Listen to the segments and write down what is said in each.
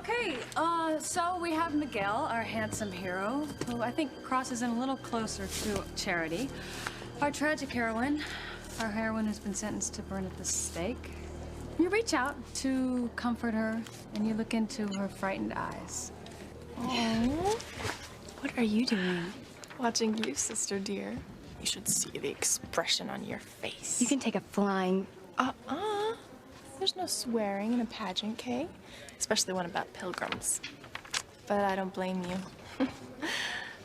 Okay, so we have Miguel, our handsome hero, who I think crosses in a little closer to Charity. Our tragic heroine, our heroine who's been sentenced to burn at the stake. You reach out to comfort her, and you look into her frightened eyes. Oh, what are you doing? Watching you, sister dear. You should see the expression on your face. You can take a flying... There's no swearing in a pageant, Kay? Especially one about pilgrims. But I don't blame you.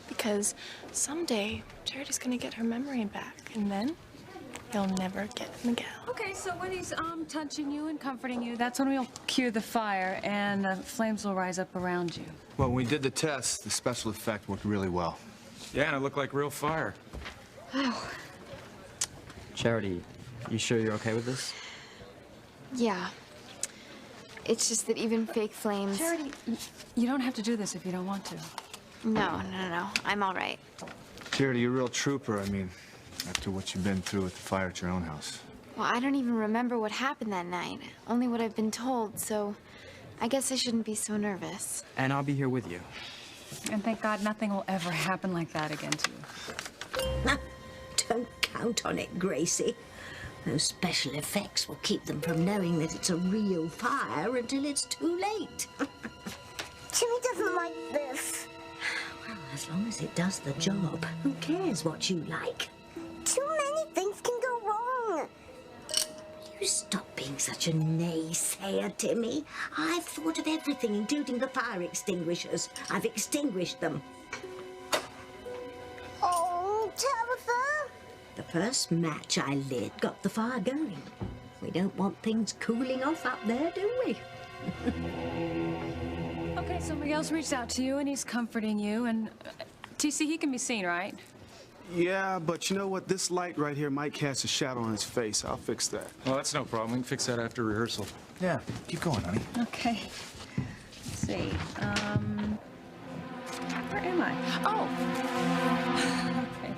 Because someday, Charity's gonna get her memory back, and then you'll never get Miguel. Okay, so when he's touching you and comforting you, that's when we'll cue the fire, and the flames will rise up around you. Well, when we did the test, the special effect worked really well. Yeah, and it looked like real fire. Charity, you sure you're okay with this? Yeah. It's just that even fake flames... Charity, you don't have to do this if you don't want to. No. I'm all right. Charity, you're a real trooper, I mean, after what you've been through with the fire at your own house. Well, I don't even remember what happened that night. Only what I've been told, so I guess I shouldn't be so nervous. And I'll be here with you. And thank God nothing will ever happen like that again to you. Don't count on it, Gracie. Those special effects will keep them from knowing that it's a real fire until it's too late. Jimmy doesn't like this. Well, as long as it does the job, who cares what you like? Too many things can go wrong. You stop being such a naysayer, Timmy. I've thought of everything, including the fire extinguishers. I've extinguished them. Oh, Tabitha. The first match I lit got the fire going. We don't want things cooling off up there, do we? Okay, so Miguel's reached out to you, and he's comforting you, and TC, he can be seen, right? Yeah, but you know what? This light right here might cast a shadow on his face. I'll fix that. Well, that's no problem. We can fix that after rehearsal. Yeah, keep going, honey. Okay. Let's see. Where am I? Oh! Okay.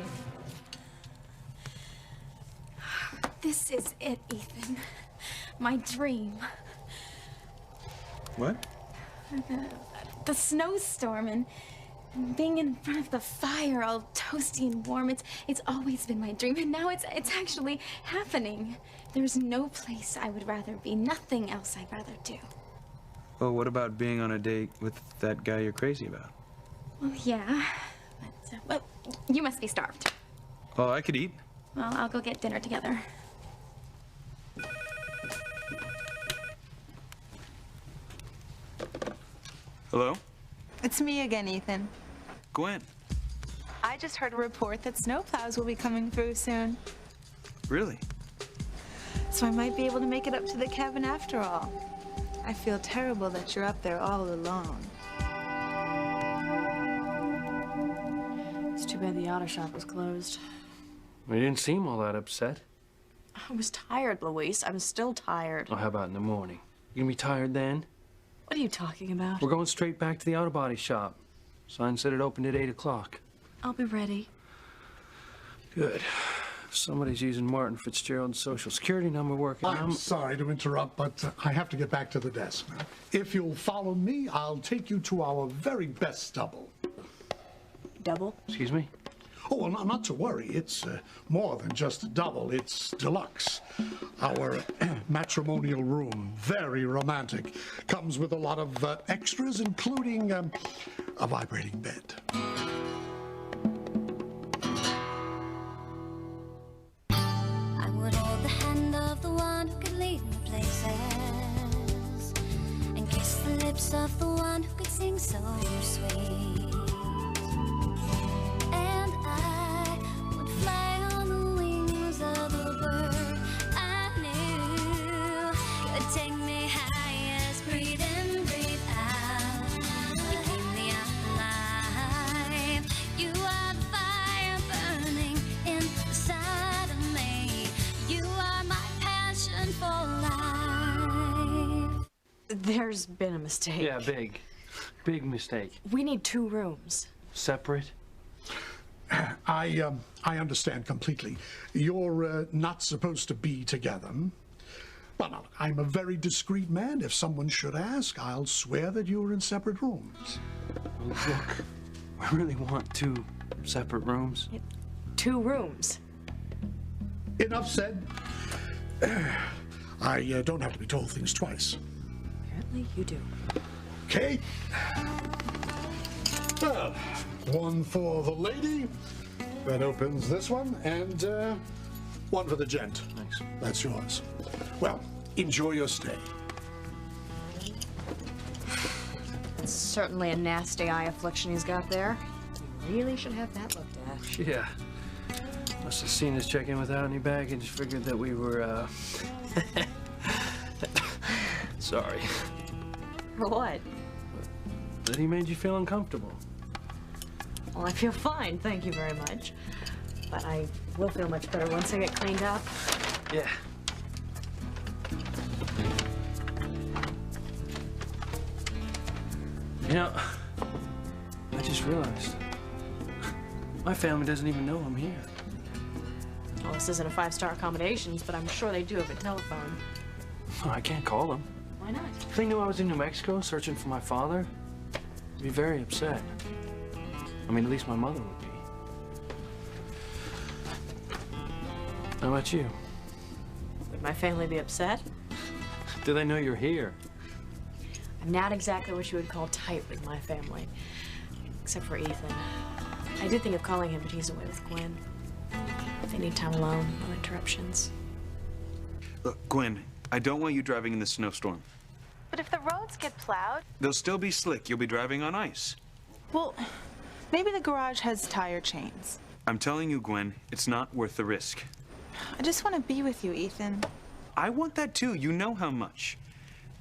This is it, Ethan. My dream. What? The snowstorm and being in front of the fire, all toasty and warm. It's always been my dream, and now it's actually happening. There's no place I would rather be, nothing else I'd rather do. Well, what about being on a date with that guy you're crazy about? Well, yeah, but, well, you must be starved. Oh, I could eat. Well, I'll go get dinner together. Hello? It's me again, Ethan. Gwen. I just heard a report that snowplows will be coming through soon. Really? So I might be able to make it up to the cabin after all. I feel terrible that you're up there all alone. It's too bad the auto shop was closed. You didn't seem all that upset. I was tired, Luis. I'm still tired. Oh, how about in the morning? You gonna be tired then? What are you talking about? We're going straight back to the auto body shop. Sign said it opened at 8 o'clock. I'll be ready. Good. Somebody's using Martin Fitzgerald's social security number working. I'm sorry to interrupt, but I have to get back to the desk. If you'll follow me, I'll take you to our very best double. Double? Excuse me? Oh, well, not to worry. It's more than just a double. It's deluxe. Our matrimonial room, very romantic. Comes with a lot of extras, including a vibrating bed. I would hold the hand of the one who could lead me places and kiss the lips of the one who could sing so sweet. There's been a mistake. Yeah, big mistake. We need 2 rooms. Separate? I understand completely. You're not supposed to be together. But now, I'm a very discreet man. If someone should ask, I'll swear that you were in separate rooms. Look, I really want 2 separate rooms. 2 rooms. Enough said. I don't have to be told things twice. Apparently you do. Okay. Well, one for the lady. That opens this one, and one for the gent. Thanks. That's yours. Well, enjoy your stay. It's certainly a nasty eye affliction he's got there. You really should have that looked at. Yeah. Must have seen us check in without any baggage. Figured that we were, sorry. For what? That he made you feel uncomfortable. Well, I feel fine, thank you very much. But I will feel much better once I get cleaned up. Yeah. You know, I just realized my family doesn't even know I'm here. Well, this isn't a 5-star accommodations, but I'm sure they do have a telephone. Oh, I can't call them. Why not? If they knew I was in New Mexico searching for my father, they'd be very upset. I mean, at least my mother would be. How about you? Would my family be upset? Do they know you're here? I'm not exactly what you would call tight with my family. Except for Ethan. I did think of calling him, but he's away with Gwen. They need time alone, no interruptions. Look, Gwen, I don't want you driving in the snowstorm. But if the roads get plowed... They'll still be slick. You'll be driving on ice. Well, maybe the garage has tire chains. I'm telling you, Gwen, it's not worth the risk. I just want to be with you, Ethan. I want that too. You know how much.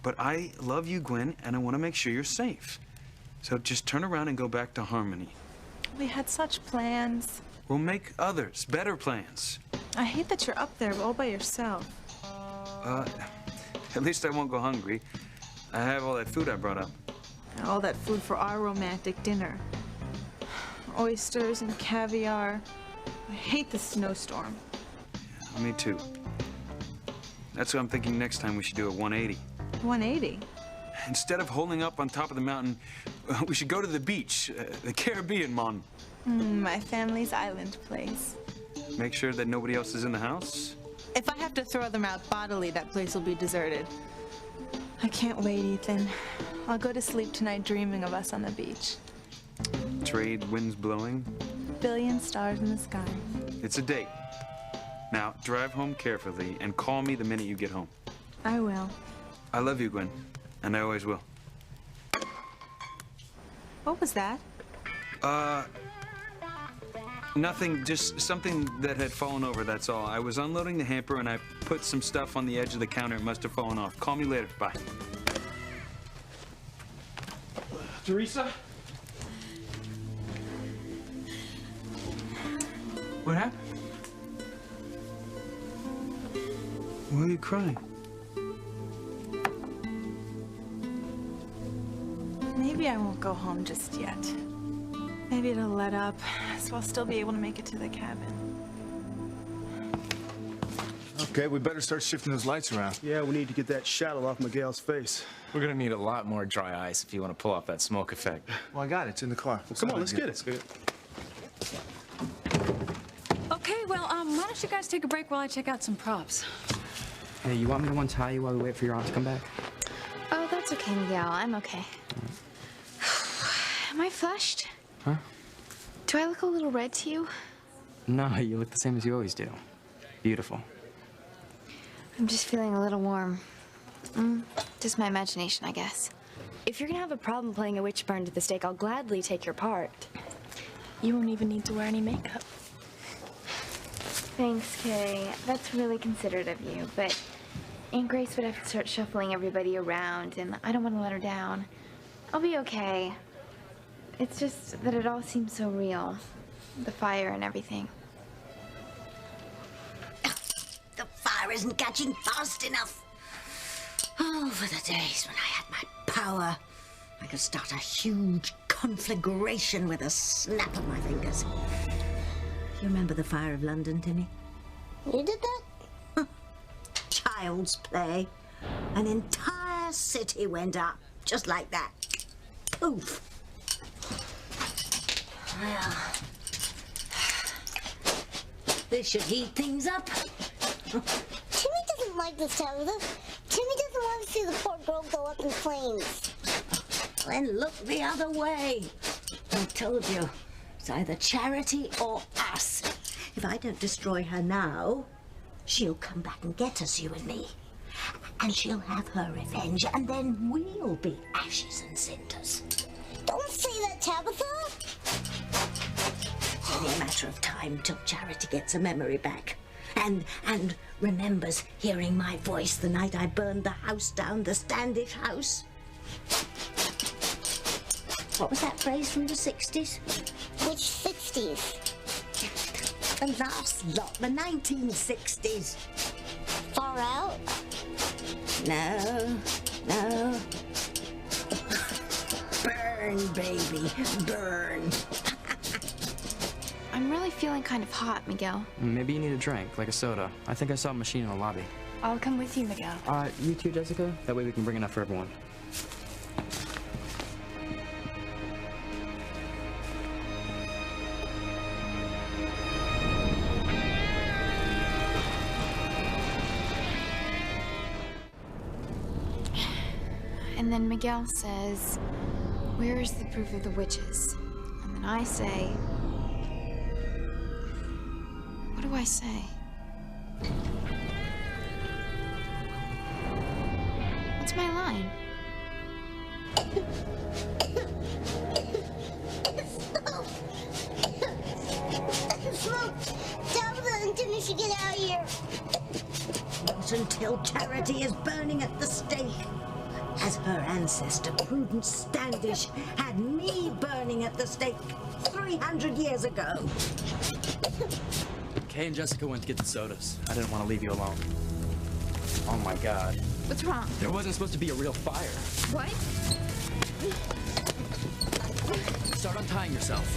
But I love you, Gwen, and I want to make sure you're safe. So just turn around and go back to Harmony. We had such plans. We'll make others, better plans. I hate that you're up there all by yourself. At least I won't go hungry. I have all that food I brought up. All that food for our romantic dinner. Oysters and caviar. I hate the snowstorm. Me too. That's what I'm thinking next time we should do a 180. 180? Instead of holding up on top of the mountain, we should go to the beach, the Caribbean, Mon. My family's island place. Make sure that nobody else is in the house. If I have to throw them out bodily, that place will be deserted. I can't wait, Ethan. I'll go to sleep tonight dreaming of us on the beach. Trade winds blowing. Billion stars in the sky. It's a date. Now, drive home carefully and call me the minute you get home. I will. I love you, Gwen, and I always will. What was that? Nothing, just something that had fallen over, that's all. I was unloading the hamper and I put some stuff on the edge of the counter. It must have fallen off. Call me later. Bye. Teresa? What happened? Why are you crying? Maybe I won't go home just yet. Maybe it'll let up, so I'll still be able to make it to the cabin. Okay, we better start shifting those lights around. Yeah, we need to get that shadow off Miguel's face. We're gonna need a lot more dry ice if you want to pull off that smoke effect. Well, I got it. It's in the car. Come on, let's get it. Okay, well, why don't you guys take a break while I check out some props? Hey, you want me to untie you while we wait for your aunt to come back? Oh, that's okay, Miguel. I'm okay. Am I flushed? Huh? Do I look a little red to you? No, you look the same as you always do. Beautiful. I'm just feeling a little warm. Just my imagination, I guess. If you're gonna have a problem playing a witch burned to the stake, I'll gladly take your part. You won't even need to wear any makeup. Thanks, Kay. That's really considerate of you, but Aunt Grace would have to start shuffling everybody around, and I don't want to let her down. I'll be okay. It's just that it all seems so real. The fire and everything. The fire isn't catching fast enough. Oh, for the days when I had my power. I could start a huge conflagration with a snap of my fingers. You remember the Fire of London, Timmy? You did that? Child child's play. An entire city went up, just like that. Poof. Well, this should heat things up. Timmy doesn't like this, Tabitha. Timmy doesn't want to see the poor girl go up in flames. Then look the other way. I told you, it's either Charity or us. If I don't destroy her now, she'll come back and get us, you and me. And she'll have her revenge, and then we'll be ashes and cinders. Don't say that, Tabitha. It's only a matter of time till Charity gets her memory back. And remembers hearing my voice the night I burned the house down, the Standish house. What was that phrase from the 60s? Which 60s? The last lot, the 1960s. Far out? No, no. Burn, baby, burn. I'm really feeling kind of hot, Miguel. Maybe you need a drink, like a soda. I think I saw a machine in the lobby. I'll come with you, Miguel. You too, Jessica? That way we can bring enough for everyone. And then Miguel says, "Where is the proof of the witches?" And then I say, what do I say? What's my line? Smoke! Tabitha and Timmy should get out of here. Not until Charity is burning at the stake. As her ancestor, Prudence Standish, had me burning at the stake 300 years ago. Kay and Jessica went to get the sodas. I didn't want to leave you alone. Oh my god. What's wrong? There wasn't supposed to be a real fire. What? Start untying yourself.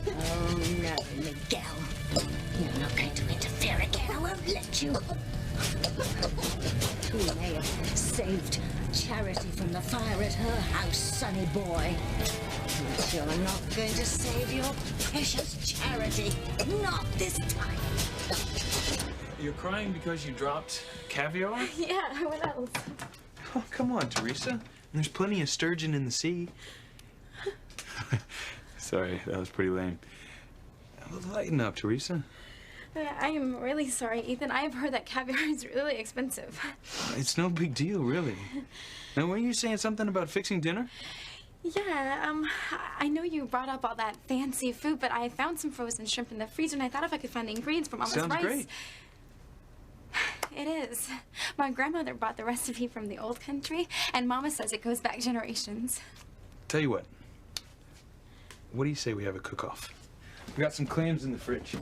Oh no, Miguel. You're not going to interfere again. I won't let you. You may have saved Charity from the fire at her house, sonny boy. But you're not going to save your precious Charity. Not this time. You're crying because you dropped caviar? Yeah, what else? Oh, come on, Teresa. There's plenty of sturgeon in the sea. Sorry, that was pretty lame. Lighten up, Teresa. I am really sorry, Ethan. I have heard that caviar is really expensive. It's no big deal, really. Now, weren't you saying something about fixing dinner? Yeah, I know you brought up all that fancy food, but I found some frozen shrimp in the freezer, and I thought if I could find the ingredients for Mama's Sounds rice. great. It is. My grandmother brought the recipe from the old country, and Mama says it goes back generations. Tell you what. What do you say we have a cook-off? We got some clams in the fridge.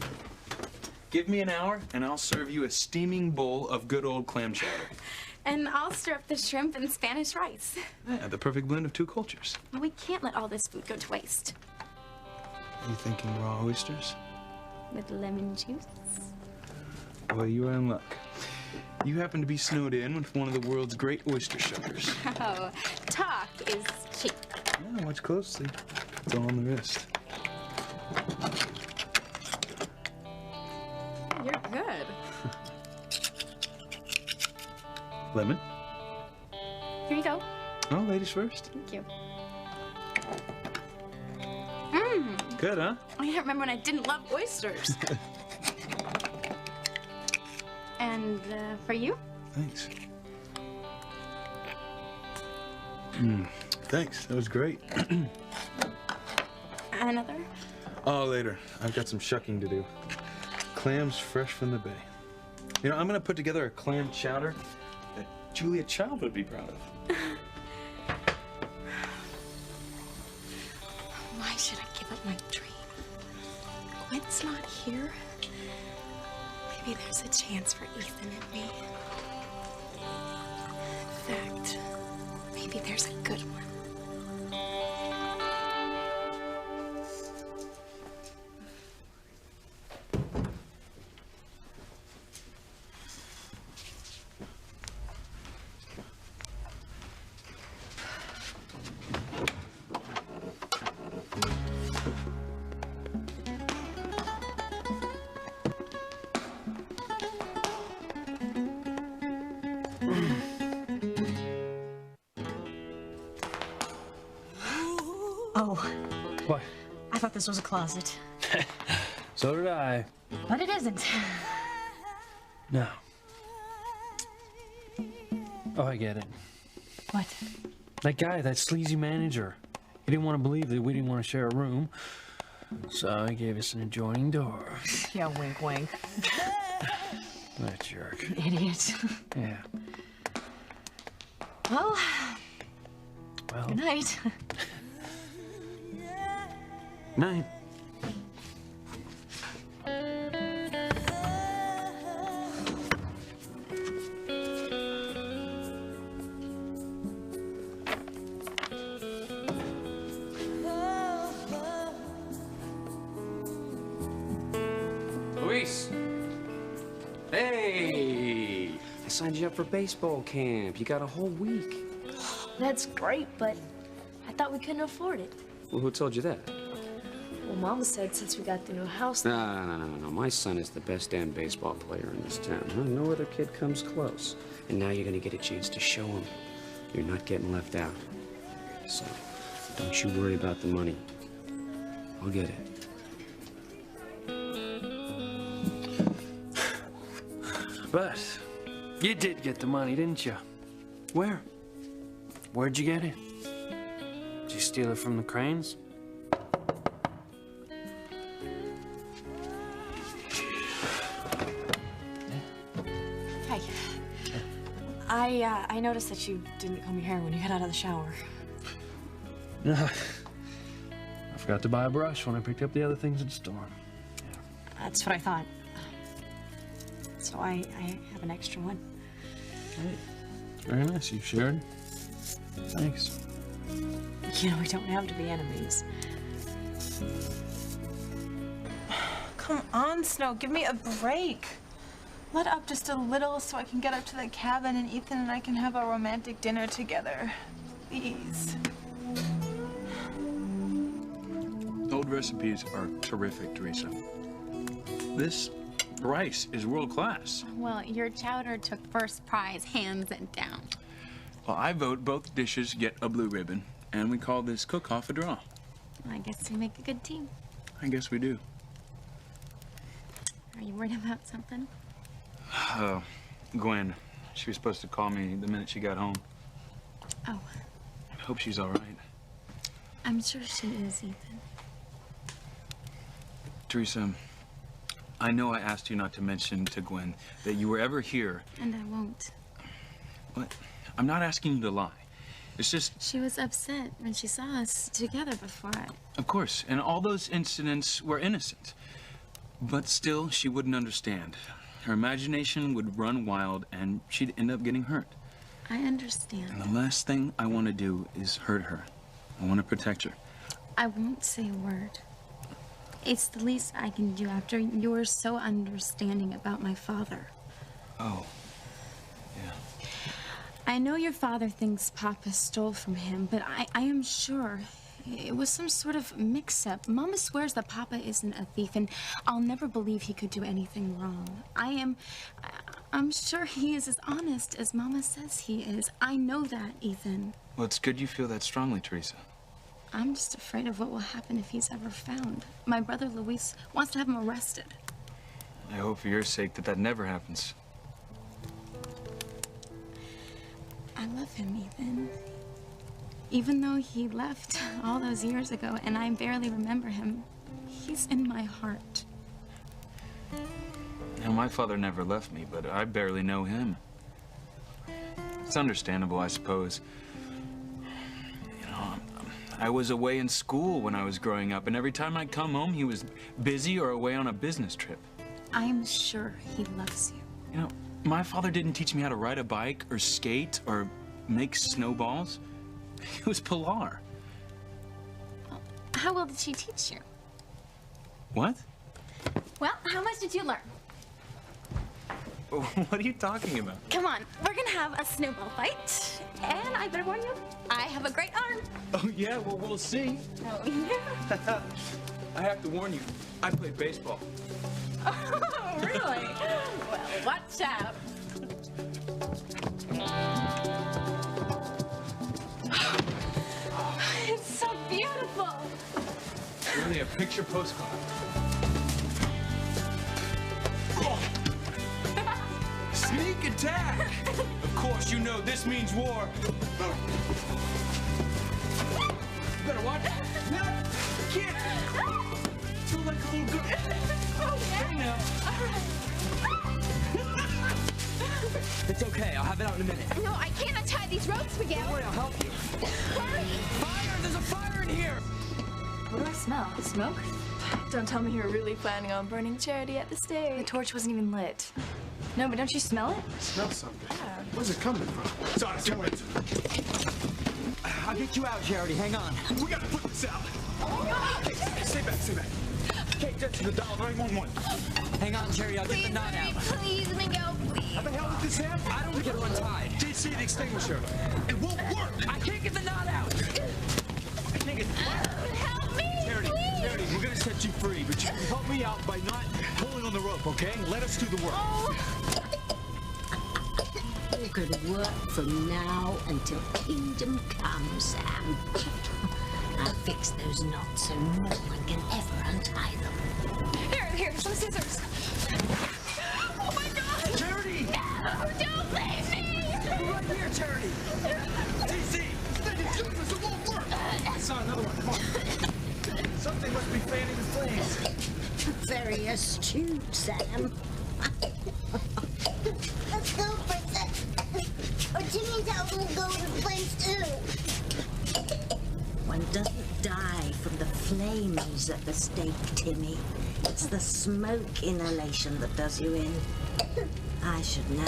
Give me an hour, and I'll serve you a steaming bowl of good old clam chowder. And I'll stir up the shrimp and Spanish rice. Yeah, the perfect blend of two cultures. Well, we can't let all this food go to waste. Are you thinking raw oysters? With lemon juice. Well, you are in luck. You happen to be snowed in with one of the world's great oyster shuckers. Oh, talk is cheap. Yeah, watch closely. It's all on the wrist. You're good. Lemon? Here you go. Oh, ladies first. Thank you. Mmm. Good, huh? I can't remember when I didn't love oysters. And for you? Thanks. Thanks. That was great. Another? Oh, later. I've got some shucking to do. Clams fresh from the bay. You know, I'm gonna put together a clam chowder that Julia Child would be proud of. Why should I give up my dream? Gwen's not here. Maybe there's a chance for Ethan and me. In fact, maybe there's a good one. Oh, What? I thought this was a closet. So did I. But it isn't. No. Oh, I get it. What? That guy, that sleazy manager. He didn't want to believe that we didn't want to share a room. So he gave us an adjoining door. Yeah, wink, wink. That jerk. Idiot. Yeah. Well, Well. good night. Night. Luis! Hey! I signed you up for baseball camp. You got a whole week. That's great, but I thought we couldn't afford it. Well, who told you that? Well, Mama said since we got the new house. No. My son is the best damn baseball player in this town. Huh? No other kid comes close. And now you're gonna get a chance to show him you're not getting left out. So, don't you worry about the money. I'll get it. But you did get the money, didn't you? Where? Where'd you get it? Did you steal it from the Cranes? Hey. I noticed that you didn't comb your hair when you got out of the shower. No. I forgot to buy a brush when I picked up the other things at the store. That's what I thought. So I have an extra one. Hey, very nice. You shared. Thanks. You know, we don't have to be enemies. Come on, Snow, give me a break. Let up just a little so I can get up to the cabin and Ethan and I can have a romantic dinner together. Please. Old recipes are terrific, Teresa. This rice is world class. Well, your chowder took first prize, hands down. Well, I vote both dishes get a blue ribbon, and we call this cook-off a draw. I guess we make a good team. I guess we do. Are you worried about something? Gwen. She was supposed to call me the minute she got home. Oh, I hope she's all right. I'm sure she is, Ethan. Teresa, I know I asked you not to mention to Gwen that you were ever here. And I won't. What? I'm not asking you to lie. It's just... She was upset when she saw us together before. Of course, and all those incidents were innocent. But still, she wouldn't understand. Her imagination would run wild, and she'd end up getting hurt. I understand. And the last thing I want to do is hurt her. I want to protect her. I won't say a word. It's the least I can do after you were so understanding about my father. Oh. I know your father thinks Papa stole from him, but I am sure it was some sort of mix-up. Mama swears that Papa isn't a thief, and I'll never believe he could do anything wrong. I'm sure he is as honest as Mama says he is. I know that, Ethan. Well, it's good you feel that strongly, Teresa. I'm just afraid of what will happen if he's ever found. My brother Luis wants to have him arrested. I hope for your sake that never happens. I love him, Ethan. Even though he left all those years ago and I barely remember him, he's in my heart. Now, my father never left me, but I barely know him. It's understandable, I suppose. You know, I was away in school when I was growing up, and every time I'd come home, he was busy or away on a business trip. I'm sure he loves you. You know, my father didn't teach me how to ride a bike or skate or make snowballs. He was Pilar. How well did she teach you? What? Well, how much did you learn? What are you talking about? Come on, we're gonna have a snowball fight. And I better warn you, I have a great arm. Oh, yeah? Well, we'll see. Oh, yeah. I have to warn you, I played baseball. Oh, really? Well, watch out. It's so beautiful. Picture postcard. Sneak attack! Of course, you know this means war. Better watch. No, kid. Feel like a little girl. Hey now. It's okay. I'll have it out in a minute. No, I can't untie these ropes, Miguel. Don't worry, I'll help you. Hurry! Fire! There's a fire in here! What do I smell? Smoke? Don't tell me you were really planning on burning Charity at the stake. The torch wasn't even lit. No, but don't you smell it? I smell something. Where's it coming from? Sorry, too late. I'll get you out, Charity. Hang on. We gotta put this out. Hey, stay back, stay back. Okay, get to the dial 911. Hang on, Charity. I'll get the knot out. Please, Miguel, please. How the hell did this happen? I don't get her untied. DC the extinguisher. It won't work. I can't get the knot out. I can't get Help me, Charity, please. Charity, we're gonna set you free, but you can help me out by not pulling on the rope, okay? Let us do the work. You could work from now until kingdom come, Sam. I'll fix those knots so no one can ever untie them. Here, some scissors. Oh my God! Charity! No, don't leave me! Right here, Charity. DC! Steady, scissors, it won't work! I saw another one, come on. Something must be fanning the flames. Very astute, Sam. Let's go, Princess. Or Timmy's house will go to flames too. One doesn't die from the flames at the stake, Timmy. It's the smoke inhalation that does you in. I should know.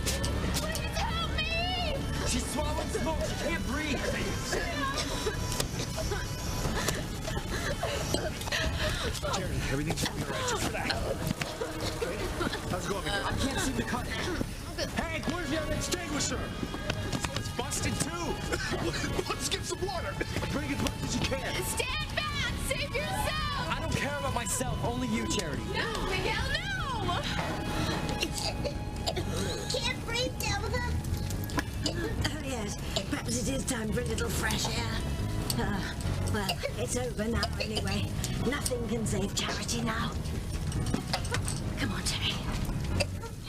Please help me! She's swallowing smoke. She can't breathe. Charity, everything's gonna be all right. Just relax. How's it going, Miguel? I can't seem to cut it. Hank, where's your extinguisher? It's busted too. Let's get some water. Bring as much as you can. Stand back! Save yourself! I don't care about myself. Only you, Charity. No, Miguel, no! Can't breathe, Tabitha. Oh, yes. Perhaps it is time for a little fresh air. Well, it's over now anyway. Nothing can save Charity now. Come on, Terry.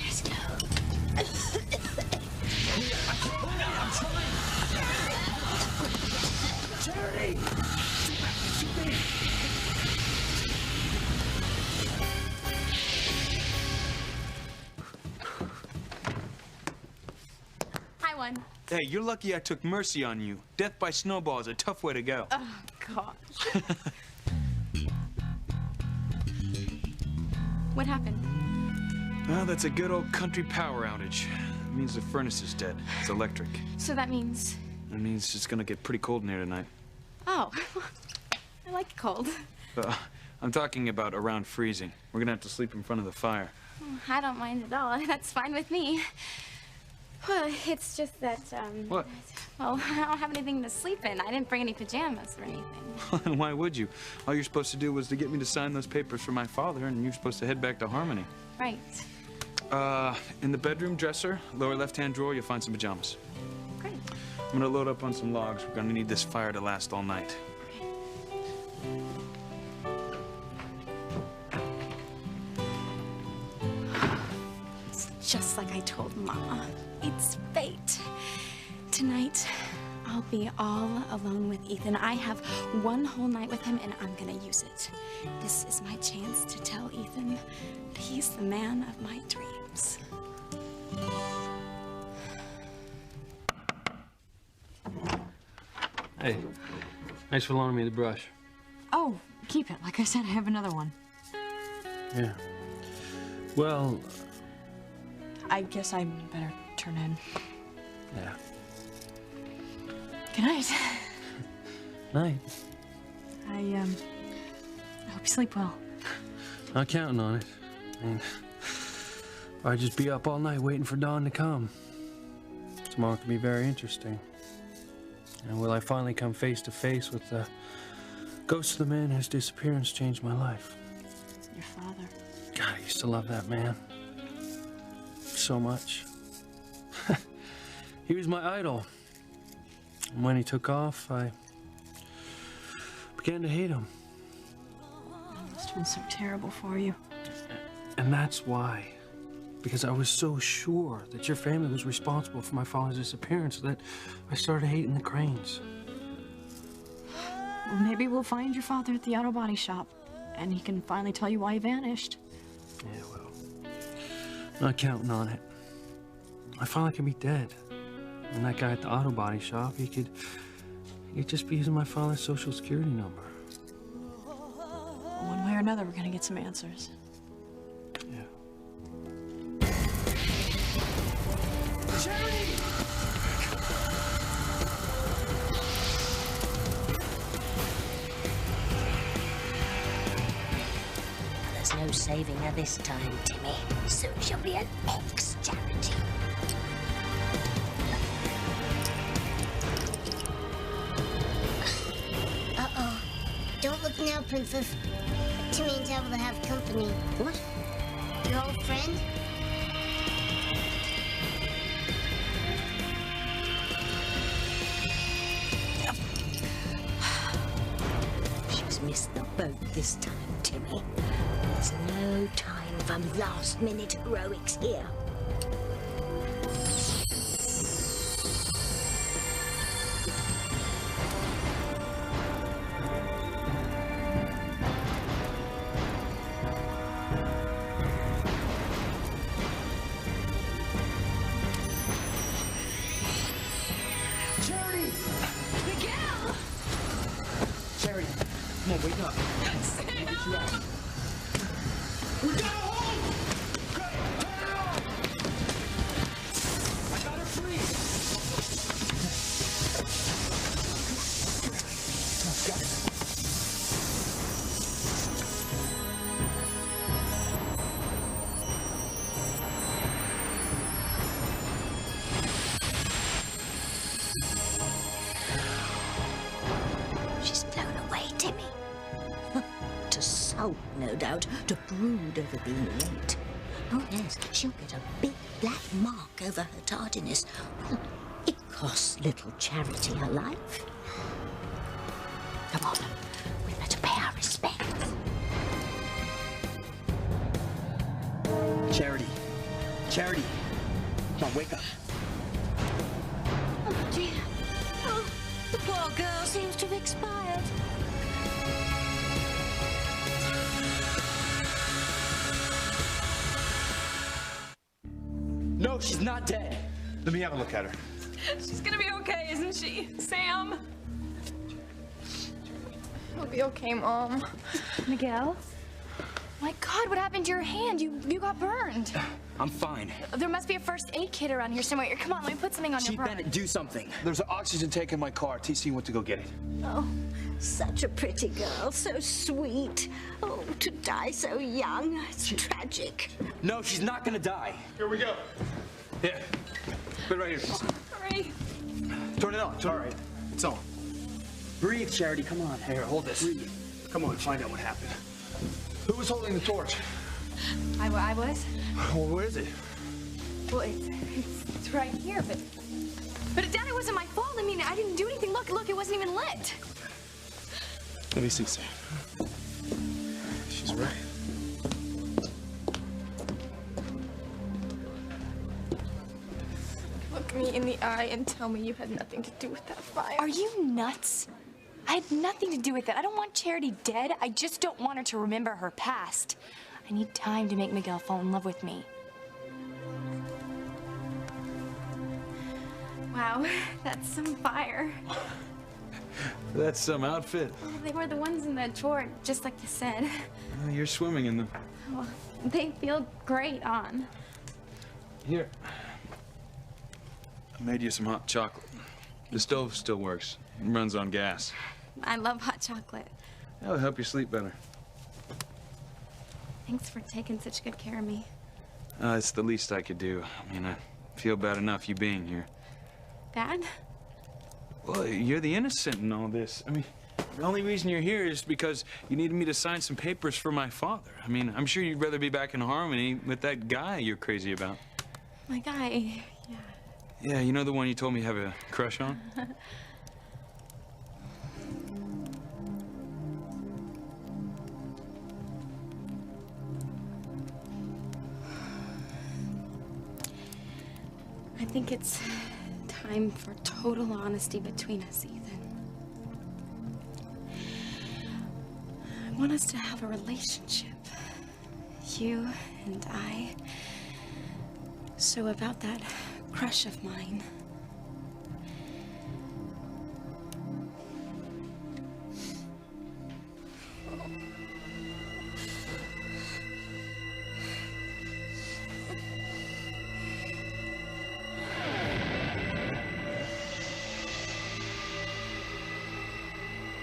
Let's go. Charity! I won. Hey, you're lucky I took mercy on you. Death by snowball is a tough way to go. Oh, gosh. What happened? Well, that's a good old country power outage. It means the furnace is dead. It's electric. So that means... It means it's gonna get pretty cold in here tonight. Oh, I like cold. I'm talking about around freezing. We're gonna have to sleep in front of the fire. I don't mind at all. That's fine with me. Well, it's just that, What? well, I don't have anything to sleep in. I didn't bring any pajamas or anything. And why would you? All you're supposed to do was to get me to sign those papers for my father, and you're supposed to head back to Harmony. Right. In the bedroom dresser, lower left-hand drawer, you'll find some pajamas. Great. I'm gonna load up on some logs. We're gonna need this fire to last all night. It's just like I told Mama. It's fate. Tonight, I'll be all alone with Ethan. I have one whole night with him, and I'm gonna use it. This is my chance to tell Ethan that he's the man of my dreams. Hey, thanks for loaning me the brush. Oh, keep it. Like I said, I have another one. Yeah. Well, I guess I better turn in. yeah. Good night. Night. I hope you sleep well. Not counting on it. I mean, I'd just be up all night waiting for dawn to come. Tomorrow could be very interesting. And will I finally come face to face with the ghost of the man whose disappearance changed my life? Your father. God, I used to love that man. So much. He was my idol. And when he took off, I began to hate him. Must have been so terrible for you. And that's why. Because I was so sure that your family was responsible for my father's disappearance that I started hating the Cranes. Well, maybe we'll find your father at the auto body shop, and he can finally tell you why he vanished. Yeah, well, not counting on it. I finally could be dead. And that guy at the auto body shop, he could just be using my father's social security number. One way or another, we're gonna get some answers. There's no saving her this time, Timmy. Soon she'll be an ex-Charity. Uh-oh. Don't look now, Princess. Timmy and Dad will have company. What? Your old friend? She's missed the boat this time, Timmy. There's no time for last-minute heroics here. Charity! Miguel! Charity, come on, wake up. Sam! Get you out. We got a hold! I got her free! Got it. She's blown away, Timmy. To sulk, no doubt, to brood over being late. Oh, yes, she'll get a big black mark over her tardiness. Well, it costs little Charity her life. Come on, we better pay our respects. Charity. Charity. Come on, wake up. Oh, dear. Oh, the poor girl seems to have expired. No, she's not dead. Let me have a look at her. She's gonna be okay, isn't she? Sam? It'll be okay, Mom. Miguel? My God, what happened to your hand? You got burned. I'm fine. There must be a first aid kit around here somewhere. Come on, let me put something on Chief your Bennett, do something. There's an oxygen tank in my car. TC went to go get it. Oh, such a pretty girl, so sweet. Oh, to die so young. It's tragic. No, she's not gonna die. Here we go. Here. Put it right here. Hurry. Turn it on. All right. It's on. Breathe, Charity, come on. Here, hold this. Breathe. Come on, find out what happened. Who was holding the torch? I was. Well, where is it? Well, it's right here, but Dad, it wasn't my fault. I mean, I didn't do anything. Look, it wasn't even lit. Let me see, Sam. She's right. Look me in the eye and tell me you had nothing to do with that fire. Are you nuts? I had nothing to do with it. I don't want Charity dead. I just don't want her to remember her past. I need time to make Miguel fall in love with me. Wow, that's some fire. That's some outfit. Well, they were the ones in the drawer, just like you said. You're swimming in them. Well, they feel great on. Here. I made you some hot chocolate. The stove still works. It runs on gas. I love hot chocolate. That'll help you sleep better. Thanks for taking such good care of me. It's the least I could do. I mean, I feel bad enough you being here. Dad? Well, you're the innocent in all this. I mean, the only reason you're here is because you needed me to sign some papers for my father. I mean, I'm sure you'd rather be back in Harmony with that guy you're crazy about. My guy, yeah. Yeah, you know the one you told me you have a crush on? think it's time for total honesty between us, Ethan. I want us to have a relationship. You and I. So about that crush of mine.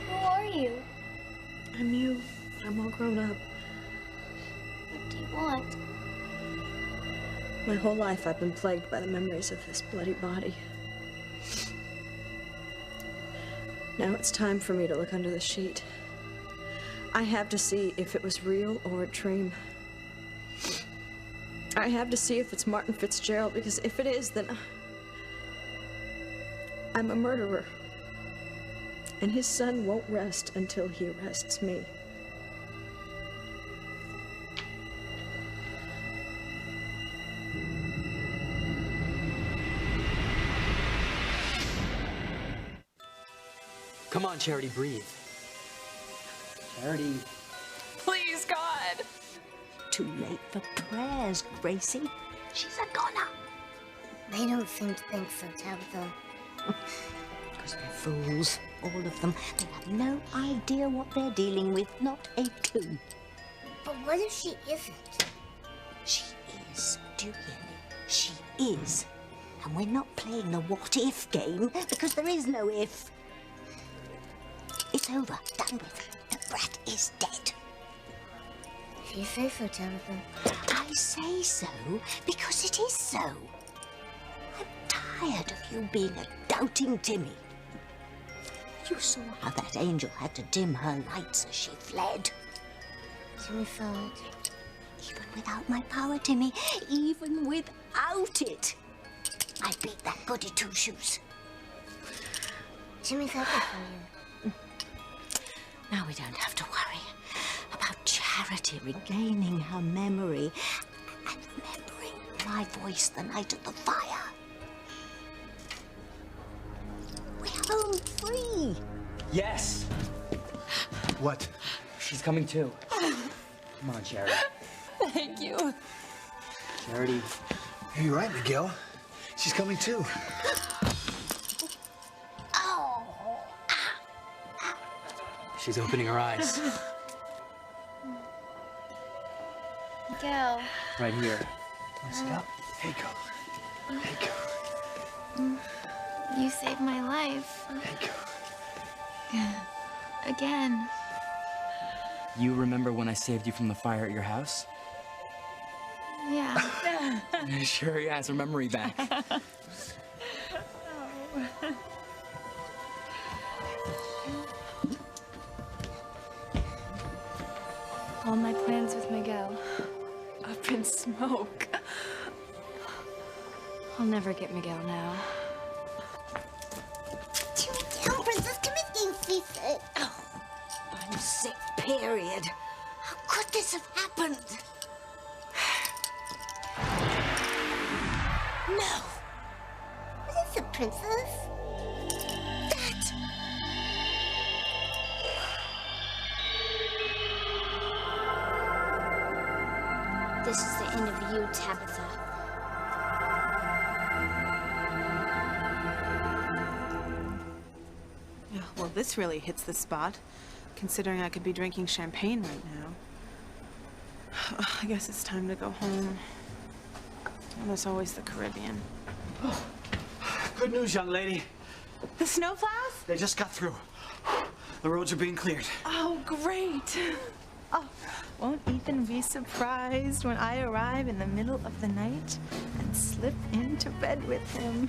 Who are you? I'm you. I'm all grown up. What do you want? My whole life I've been plagued by the memories of this bloody body. Now it's time for me to look under the sheet. I have to see if it was real or a dream. I have to see if it's Martin Fitzgerald, because if it is, then I'm a murderer. And his son won't rest until he arrests me. Come on, Charity, breathe. Charity. Please, God. Too late for prayers, Gracie. She's a goner. They don't seem to think so, Tabitha. Because they're fools, all of them. They have no idea what they're dealing with, not a clue. But what if she isn't? She is. Do you hear me? She is. And we're not playing the what-if game, because there is no if. It's over. Done with. The brat is dead. If you say so, Tabitha. I say so because it is so. I'm tired of you being a doubting Timmy. You saw how that angel had to dim her lights as she fled. Timmy followed. Even without my power, Timmy, even without it, I beat that goody two-shoes. Timmy's happy for you. Now we don't have to worry about Charity regaining her memory and remembering my voice the night of the fire. We're home free. Yes. What? She's coming too. Come on, Charity. Thank you. Charity. You're right, Miguel. She's coming too. She's opening her eyes. Miguel. Right here. Sit up. Hey, go. Hey, go. You saved my life. Hey, go. Again. You remember when I saved you from the fire at your house? Yeah. Sure, he has her memory back. All my plans with Miguel. Up in smoke. I'll never get Miguel now. Timmy, down, Princess. Timmy's getting seasick. Oh, I'm sick, period. How could this have happened? No. What is it, Princess? This is the end of you, Tabitha. Well, this really hits the spot, considering I could be drinking champagne right now. I guess it's time to go home. And there's always the Caribbean. Good news, young lady. The snowplows? They just got through. The roads are being cleared. Oh, great. Oh, won't Ethan be surprised when I arrive in the middle of the night and slip into bed with him?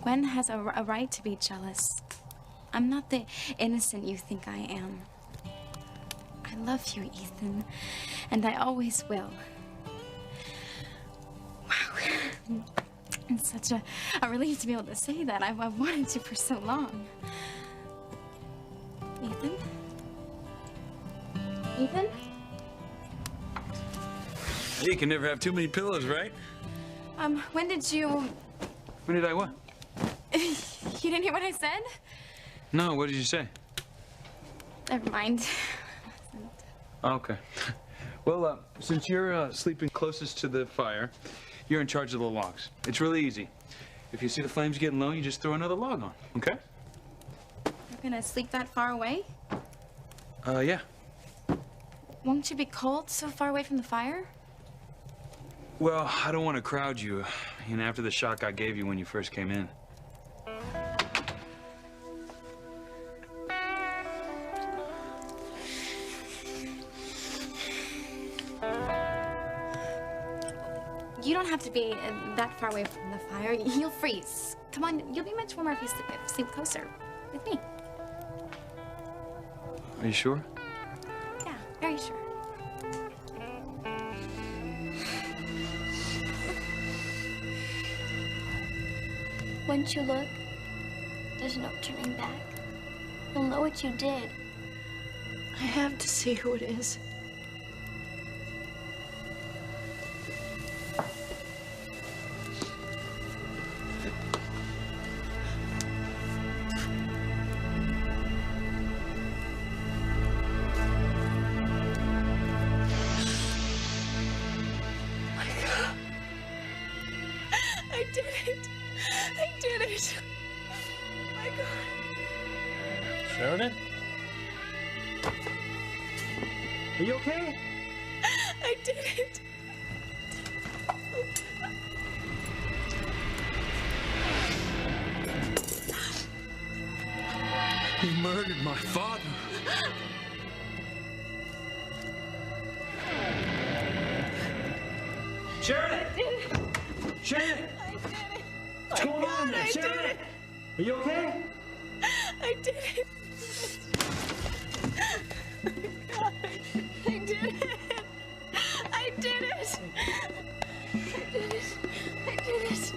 Gwen has a right to be jealous. I'm not the innocent you think I am. I love you, Ethan, and I always will. Wow. It's such a relief to be able to say that. I've wanted to for so long. Ethan? Ethan? You can never have too many pillows, right? When did you... When did I what? You didn't hear what I said? No, what did you say? Never mind. Okay. Well, since you're sleeping closest to the fire, you're in charge of the logs. It's really easy. If you see the flames getting low, you just throw another log on, okay? You're gonna sleep that far away? Yeah. Won't you be cold so far away from the fire? Well, I don't want to crowd you, after the shock I gave you when you first came in. You don't have to be that far away from the fire. You'll freeze. Come on, you'll be much warmer if you sleep closer with me. Are you sure? Yeah, very sure. Once you look, there's no turning back. You'll know what you did. I have to see who it is. I did it. I did it. Oh my God. Sheridan? Are you okay? I did it. You murdered my father. Sheridan! Sheridan! What's going on there, Sheridan? Are you okay? I did it. God, I did it. I did it. I did it. I did it.